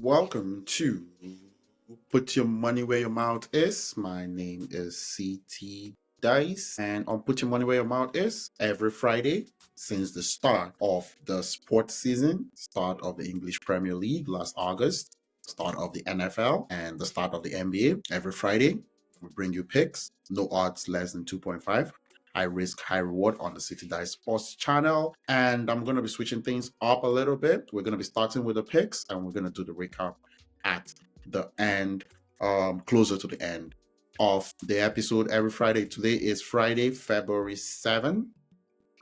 Welcome to Put Your Money Where Your Mouth Is. My name is CT Dice, and on Put Your Money Where Your Mouth Is, every Friday since the start of the sports season, start of the English Premier League last August, start of the NFL, and the start of the NBA, every Friday we bring you picks, no odds less than 2.5. High risk, high reward on the City Dice Sports channel. And I'm going to be switching things up a little bit. We're going to be starting with the picks and we're going to do the recap at the end, closer to the end of the episode every Friday. Today is Friday, February 7,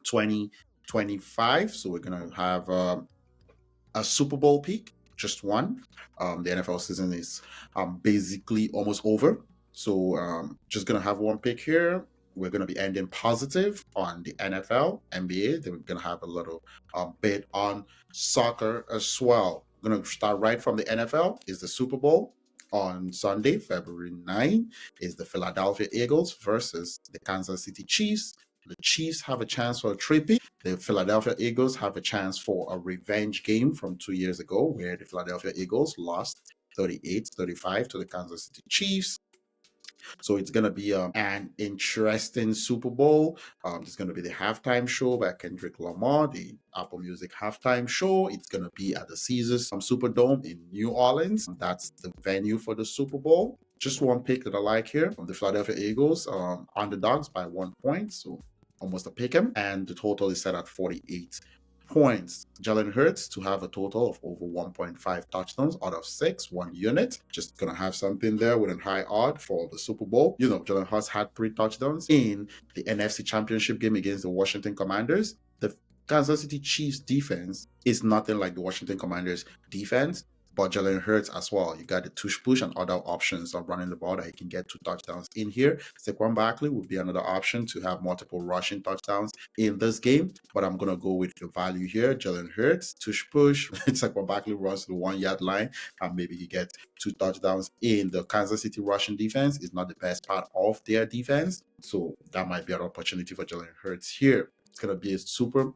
2025. So we're going to have a Super Bowl pick, just one. The NFL season is basically almost over. So just going to have one pick here. We're going to be ending positive on the NFL, NBA. Then we're going to have a little bit on soccer as well. We're going to start right from the NFL. Is the Super Bowl on Sunday, February 9, is the Philadelphia Eagles versus the Kansas City Chiefs. The Chiefs have a chance for a three-peat. The Philadelphia Eagles have a chance for a revenge game from 2 years ago where the Philadelphia Eagles lost 38-35 to the Kansas City Chiefs. So it's going to be an interesting Super Bowl. There's going to be the halftime show by Kendrick Lamar, the Apple Music halftime show. It's going to be at the Caesars Superdome in New Orleans. That's the venue for the Super Bowl. Just one pick that I like here from the Philadelphia Eagles, underdogs by 1 point. So almost a pick 'em. And the total is set at 48 points. Jalen Hurts to have a total of over 1.5 touchdowns out of 6, 1 unit. Just gonna have something there with a high odd for the Super Bowl. You know, Jalen Hurts had 3 touchdowns in the NFC Championship game against the Washington Commanders. The Kansas City Chiefs defense is nothing like the Washington Commanders defense, but Jalen Hurts as well. You got the tush push and other options of running the ball that he can get 2 touchdowns in here. Saquon Barkley would be another option to have multiple rushing touchdowns in this game, but I'm going to go with the value here. Jalen Hurts, tush push. Saquon Barkley runs to the 1 yard line and maybe he gets 2 touchdowns in. The Kansas City rushing defense is not the best part of their defense, so that might be an opportunity for Jalen Hurts here. It's going to be a super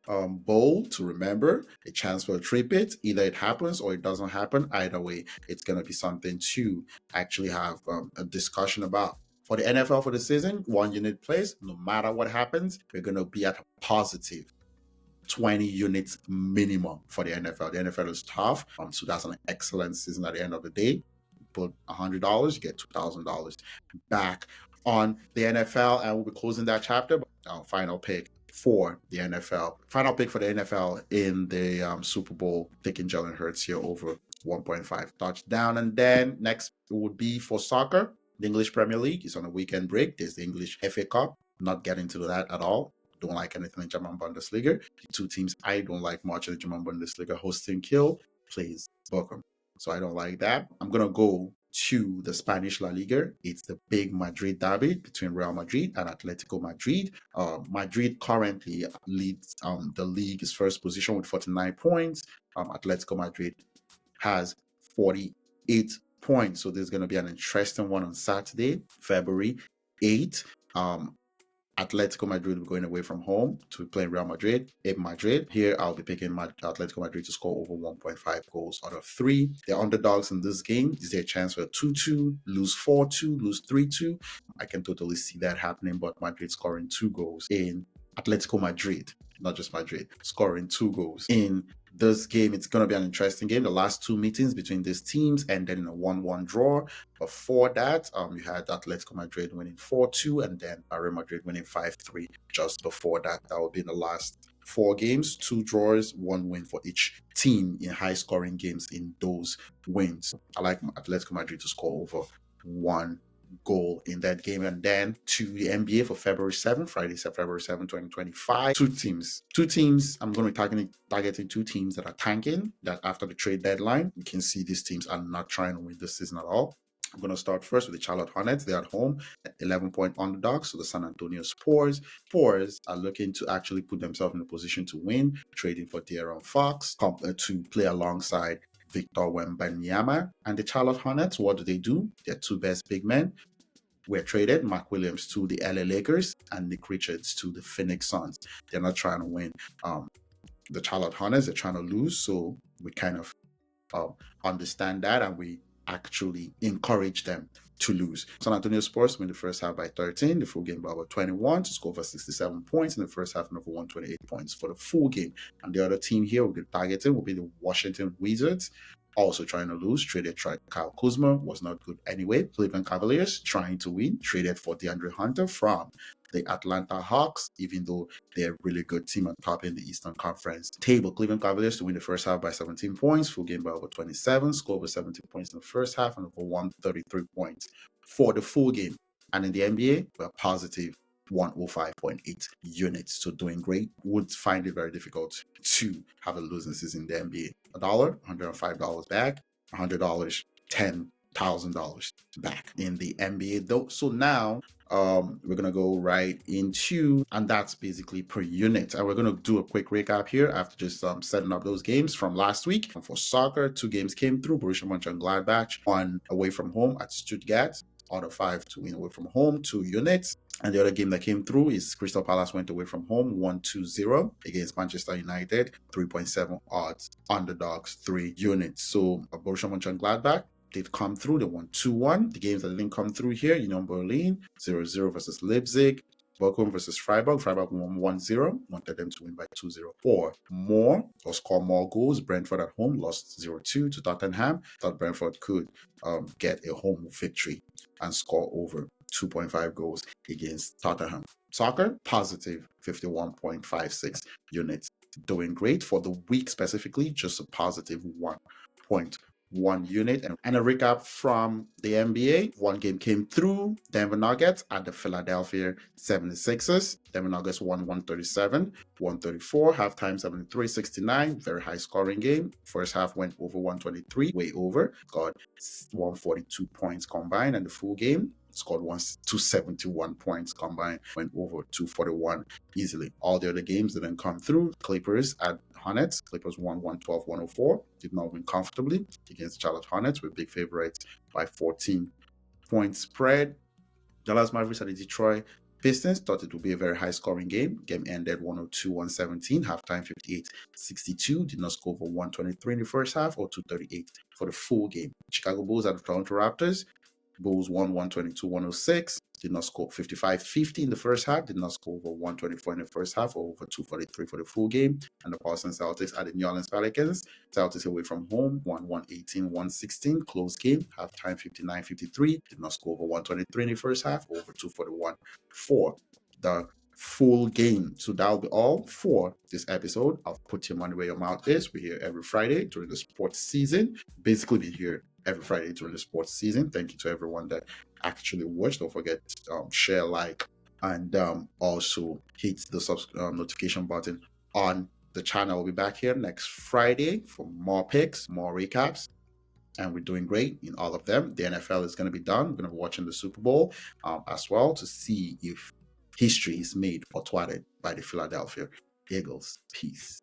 bowl to remember, a chance for a three-peat. Either it happens or it doesn't happen. Either way, it's going to be something to actually have a discussion about. For the NFL for the season, 1 unit plays, no matter what happens, we're going to be at a positive 20 units minimum for the NFL. The NFL is tough, so that's an excellent season at the end of the day. You put $100, you get $2,000 back on the NFL, and we'll be closing that chapter. Our final pick for the NFL. Final pick for the NFL in the Super Bowl, taking Jalen Hurts here over 1.5 touchdown. And then next would be for soccer. The English Premier League is on a weekend break. There's the English FA Cup. Not getting to that at all. Don't like anything in German Bundesliga. The 2 teams I don't like much in the German Bundesliga, hosting Kiel plays Bochum. So I don't like that. I'm going to go to the Spanish La Liga. It's the big Madrid derby between Real Madrid and Atletico Madrid. Madrid currently leads the league's first position with 49 points. Atletico Madrid has 48 points. So there's going to be an interesting one on Saturday, February 8th. Atletico Madrid will be going away from home to play Real Madrid in Madrid. Here, I'll be picking Atletico Madrid to score over 1.5 goals out of 3. They're underdogs in this game. Is there a chance for a 2-2, lose 4-2, lose 3-2? I can totally see that happening, but Madrid scoring 2 goals in Atletico Madrid, not just Madrid, scoring 2 goals in this game. It's going to be an interesting game. The last 2 meetings between these teams ended in a 1-1 draw. Before that, you had Atletico Madrid winning 4-2 and then Real Madrid winning 5-3 just before that. That would be the last 4 games, 2 draws, 1 win for each team in high-scoring games in those wins. I like Atletico Madrid to score over 1 goal in that game. And then to the NBA for February 7th, Friday, February 7th, 2025. 2 teams. I'm going to be targeting 2 teams that are tanking, that after the trade deadline, you can see these teams are not trying to win this season at all. I'm going to start first with the Charlotte Hornets. They're at home, 11-point underdogs. So the San Antonio Spurs are looking to actually put themselves in a position to win, trading for De'Aaron Fox to play alongside Victor Wembanyama. And the Charlotte Hornets, what do? Their 2 best big men were traded. Mark Williams to the LA Lakers and Nick Richards to the Phoenix Suns. They're not trying to win. The Charlotte Hornets, they're trying to lose. So we kind of understand that, and we actually encourage them to lose. San Antonio Spurs win the first half by 13, the full game by over 21 to score for 67 points in the first half and over 128 points for the full game. And the other team here we'll be targeting will be the Washington Wizards, also trying to lose, traded Kyle Kuzma, was not good anyway. Cleveland Cavaliers trying to win, traded for DeAndre Hunter from the Atlanta Hawks, even though they're a really good team on top in the Eastern Conference table. Cleveland Cavaliers to win the first half by 17 points, full game by over 27, score over 17 points in the first half and over 133 points for the full game. And in the NBA, we're positive 105.8 units. So doing great. Would find it very difficult to have a losing season in the NBA. $105 back, $100, $10,000 back in the NBA though. So now we're gonna go right into, and that's basically per unit. And we're gonna do a quick recap here after just setting up those games from last week. For soccer, 2 games came through. Borussia Mönchengladbach on away from home at Stuttgart. Out of 5 to win away from home, 2 units. And the other game that came through is Crystal Palace went away from home 1-2-0 against Manchester United, 3.7 odds, underdogs 3 units. So Borussia Mönchengladbach did come through. They won 2-1. The games that didn't come through here, Union Berlin 0-0 versus Leipzig. Bochum versus Freiburg. Freiburg won 1-0. Wanted them to win by 2-0 or more, or score more goals. Brentford at home lost 0-2 to Tottenham. Thought Brentford could get a home victory and score over 2.5 goals against Tottenham. Soccer, positive 51.56 units. Doing great for the week specifically, just a positive 1.1 unit. And a recap from the NBA. 1 game came through, Denver Nuggets at the Philadelphia 76ers. Denver Nuggets won 137, 134, halftime 73-69, very high scoring game. First half went over 123, way over, got 142 points combined, and the full game scored 271 points combined, went over 241 easily. All the other games didn't come through. Clippers at Hornets. Clippers won 112-104. Did not win comfortably against Charlotte Hornets, with big favorites by 14 point spread. Dallas Mavericks at the Detroit Pistons. Thought it would be a very high scoring game. Game ended 102-117, halftime 58-62. Did not score over 123 in the first half or 238 for the full game. Chicago Bulls at the Toronto Raptors. Bulls won 122-106. Did not score 55-50 in the first half. Did not score over 124 in the first half or over 243 for the full game. And the Boston Celtics at the New Orleans Pelicans. Celtics away from home won 118-116. Close game. Halftime 59-53. Did not score over 123 in the first half or over 241 for the full game. So that'll be all for this episode of Put Your Money Where Your Mouth Is. We're here every Friday during the sports season. Basically, we're here every Friday during the sports season. Thank you to everyone that actually watched. Don't forget share, like, and also hit the notification button on the channel. We'll be back here next Friday for more picks, more recaps, and we're doing great in all of them. The NFL is going to be done. We're going to be watching the Super Bowl as well to see if history is made or thwarted by the Philadelphia Eagles. Peace.